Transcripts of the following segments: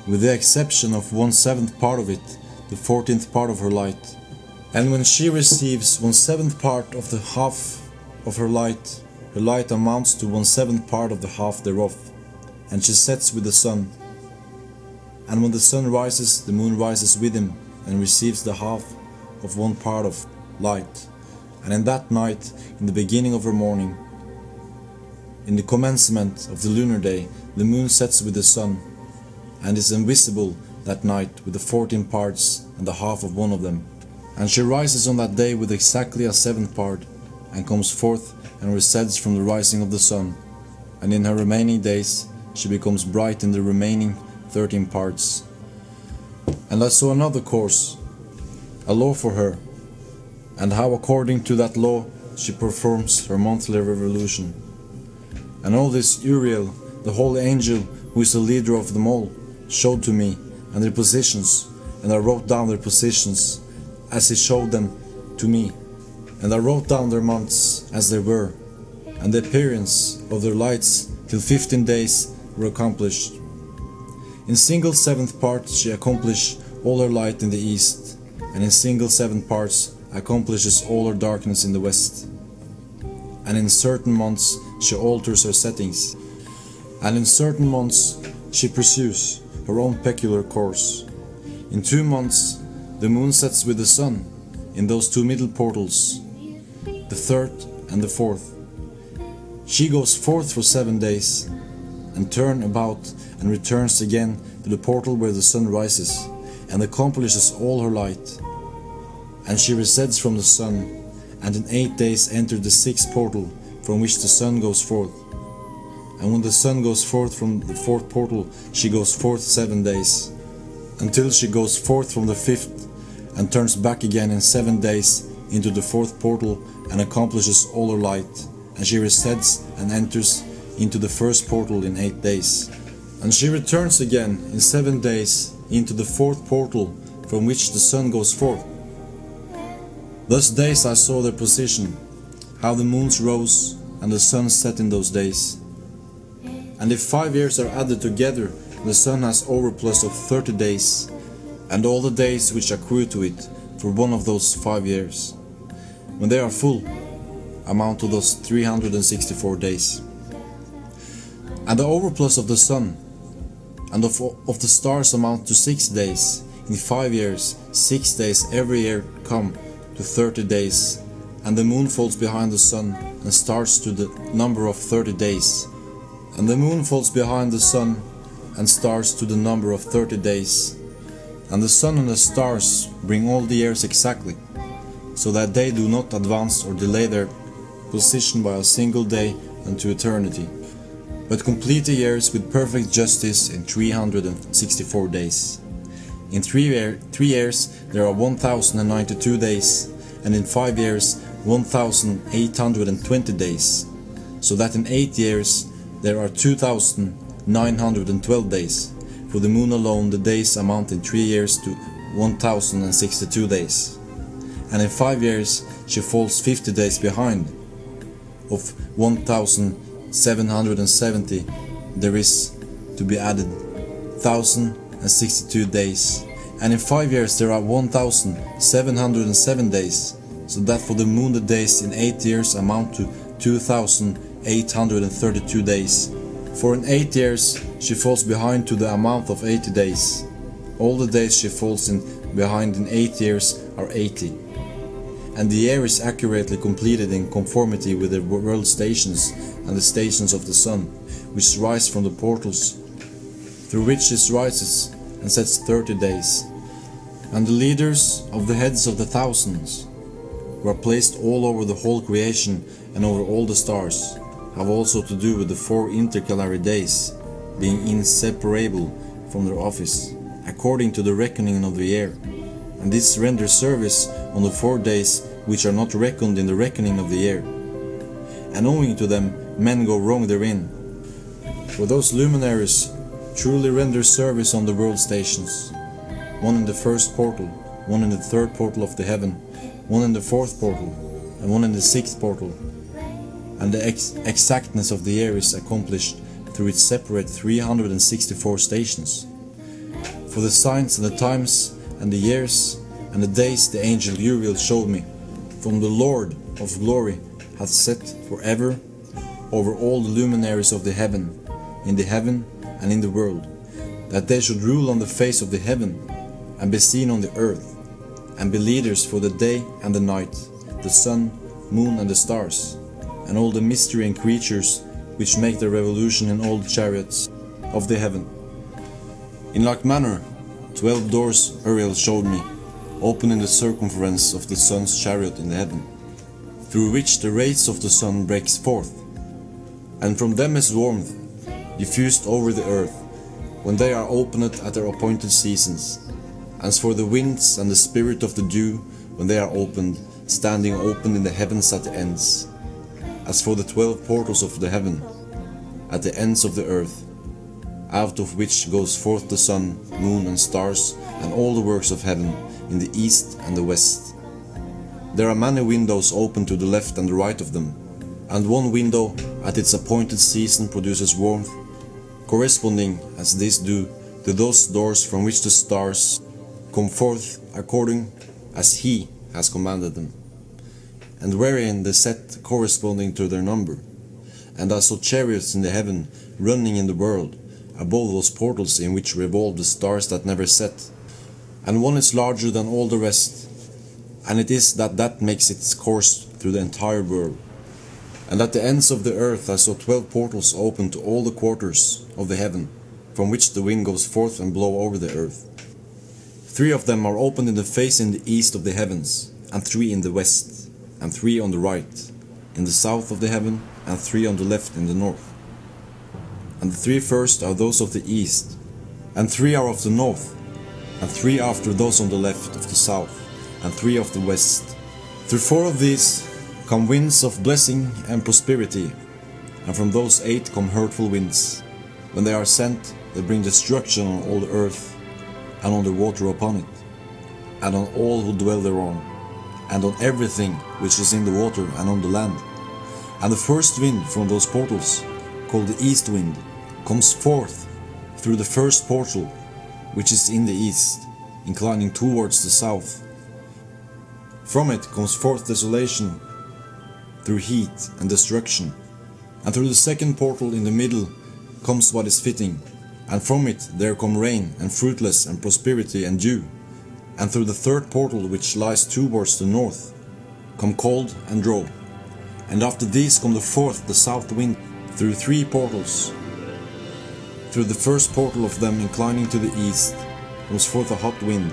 with the exception of 1/7 part of it, the 14th part of her light. And when she receives 1/7 part of the half of her light amounts to 1/7 part of the half thereof, and she sets with the sun. And when the sun rises, the moon rises with him, and receives the half of 1 part of light. And in that night, in the beginning of her morning, in the commencement of the lunar day, the moon sets with the sun, and is invisible that night with the 14 parts and the half of 1 of them. And she rises on that day with exactly a 7th part, and comes forth and recedes from the rising of the sun. And in her remaining days she becomes bright in the remaining 13 parts. And I saw another course, a law for her, and how according to that law she performs her monthly revolution. And all this Uriel, the holy angel, who is the leader of them all, showed to me, and their positions, and I wrote down their positions as he showed them to me. And I wrote down their months as they were, and the appearance of their lights till 15 days were accomplished. In single 7th part she accomplished all her light in the east, and in single 7th parts accomplishes all her darkness in the west. And in certain months she alters her settings, and in certain months she pursues her own peculiar course. In 2 months the moon sets with the sun in those 2 middle portals, the 3rd and the 4th. She goes forth for 7 days, and turns about and returns again to the portal where the sun rises, and accomplishes all her light. And she recedes from the sun, and in 8 days enters the 6th portal from which the sun goes forth. And when the sun goes forth from the 4th portal, she goes forth 7 days, until she goes forth from the 5th, and turns back again in 7 days into the 4th portal, and accomplishes all her light. And she recedes and enters into the 1st portal in 8 days. And she returns again in 7 days into the 4th portal from which the sun goes forth. Thus days I saw their position, how the moons rose and the sun set in those days. And if 5 years are added together, the sun has overplus of 30 days, and all the days which accrue to it for one of those 5 years, when they are full, amount to those 364 days. And the overplus of the sun and of the stars amount to 6 days. In 5 years, 6 days every year come to 30 days, and the moon falls behind the sun and stars to the number of 30 days. And the moon falls behind the sun and stars to the number of 30 days. And the sun and the stars bring all the years exactly, so that they do not advance or delay their position by a single day unto eternity, but complete the years with perfect justice in 364 days. In 3 years there are 1092 days, and in 5 years 1820 days, so that in 8 years there are 2912 days. For the moon alone the days amount in 3 years to 1062 days. And in 5 years she falls 50 days behind. Of 1770 there is to be added 1062 days. And in 5 years there are 1707 days, so that for the moon the days in 8 years amount to 2832 days. For in 8 years she falls behind to the amount of 80 days. All the days she falls behind in 8 years are 80. And the year is accurately completed in conformity with the world stations and the stations of the sun, which rise from the portals, through which it rises and sets 30 days. And the leaders of the heads of the thousands, who are placed all over the whole creation and over all the stars, have also to do with the 4 intercalary days, being inseparable from their office, according to the reckoning of the year. And this renders service on the 4 days which are not reckoned in the reckoning of the year. And owing to them men go wrong therein. For those luminaries truly render service on the world stations, one in the 1st portal, one in the 3rd portal of the heaven, one in the 4th portal, and one in the 6th portal. And the exactness of the year is accomplished through its separate 364 stations. For the signs and the times and the years and the days the angel Uriel showed me, from the Lord of glory hath set forever over all the luminaries of the heaven, in the heaven and in the world, that they should rule on the face of the heaven, and be seen on the earth, and be leaders for the day and the night, the sun, moon and the stars, and all the mystery and creatures which make their revolution in all the chariots of the heaven. In like manner 12 doors Uriel showed me, open in the circumference of the sun's chariot in the heaven, through which the rays of the sun breaks forth, and from them is warmth diffused over the earth, when they are opened at their appointed seasons. As for the winds and the spirit of the dew, when they are opened, standing open in the heavens at the ends. As for the 12 portals of the heaven, at the ends of the earth, out of which goes forth the sun, moon and stars, and all the works of heaven, in the east and the west. There are many windows open to the left and the right of them, and one window at its appointed season produces warmth, corresponding as these do to those doors from which the stars come forth according as he has commanded them, and wherein they set corresponding to their number. And I saw chariots in the heaven running in the world, above those portals in which revolve the stars that never set, and one is larger than all the rest, and it is that makes its course through the entire world. And at the ends of the earth I saw 12 portals open to all the quarters of the heaven, from which the wind goes forth and blow over the earth. 3 of them are opened in the face in the east of the heavens, and 3 in the west, and 3 on the right, in the south of the heaven, and 3 on the left in the north. And the 3 first are those of the east, and 3 are of the north, and 3 after those on the left of the south, and 3 of the west. Through 4 of these come winds of blessing and prosperity, and from those 8 come hurtful winds. When they are sent, they bring destruction on all the earth, and on the water upon it, and on all who dwell thereon, and on everything which is in the water and on the land. And the first wind from those portals, called the east wind, comes forth through the first portal, which is in the east, inclining towards the south. From it comes forth desolation, through heat and destruction. And through the second portal in the middle comes what is fitting, and from it there come rain and fruitless and prosperity and dew. And through the third portal, which lies towards the north, come cold and drought. And after these come the fourth, the south wind, through 3 portals. Through the first portal of them, inclining to the east, comes forth a hot wind,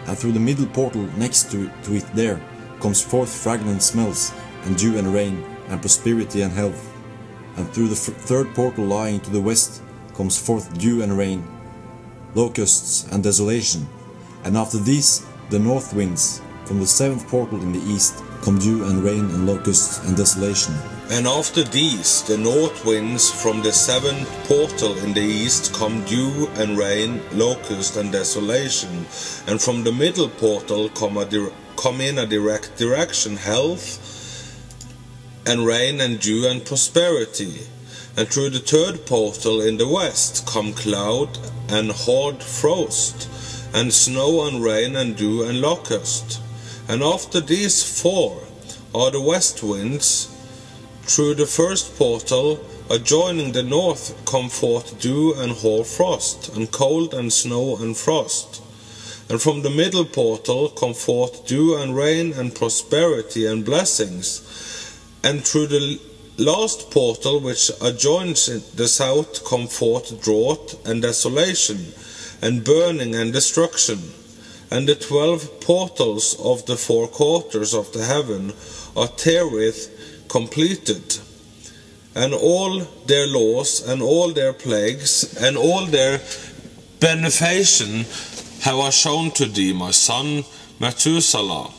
and through the middle portal next to it there comes forth fragrant smells, and dew and rain, and prosperity and health. And through the third portal lying to the west comes forth dew and rain, locusts and desolation. And after these the north winds, from the 7th portal in the east, come dew and rain and locusts and desolation. And after these the north winds, from the 7th portal in the east, come dew and rain, locust and desolation. And from the middle portal come in a direct direction, health and rain and dew and prosperity. And through the 3rd portal in the west come cloud and hard frost, and snow and rain and dew and locust. And after these 4 are the west winds. Through the first portal, adjoining the north, come forth dew and hoar frost, and cold and snow and frost. And from the middle portal come forth dew and rain and prosperity and blessings. And through the last portal, which adjoins the south, come forth drought and desolation, and burning and destruction. And the 12 portals of the 4 quarters of the heaven are therewith completed, and all their laws and all their plagues and all their benefaction have I shown to thee, my son Methuselah.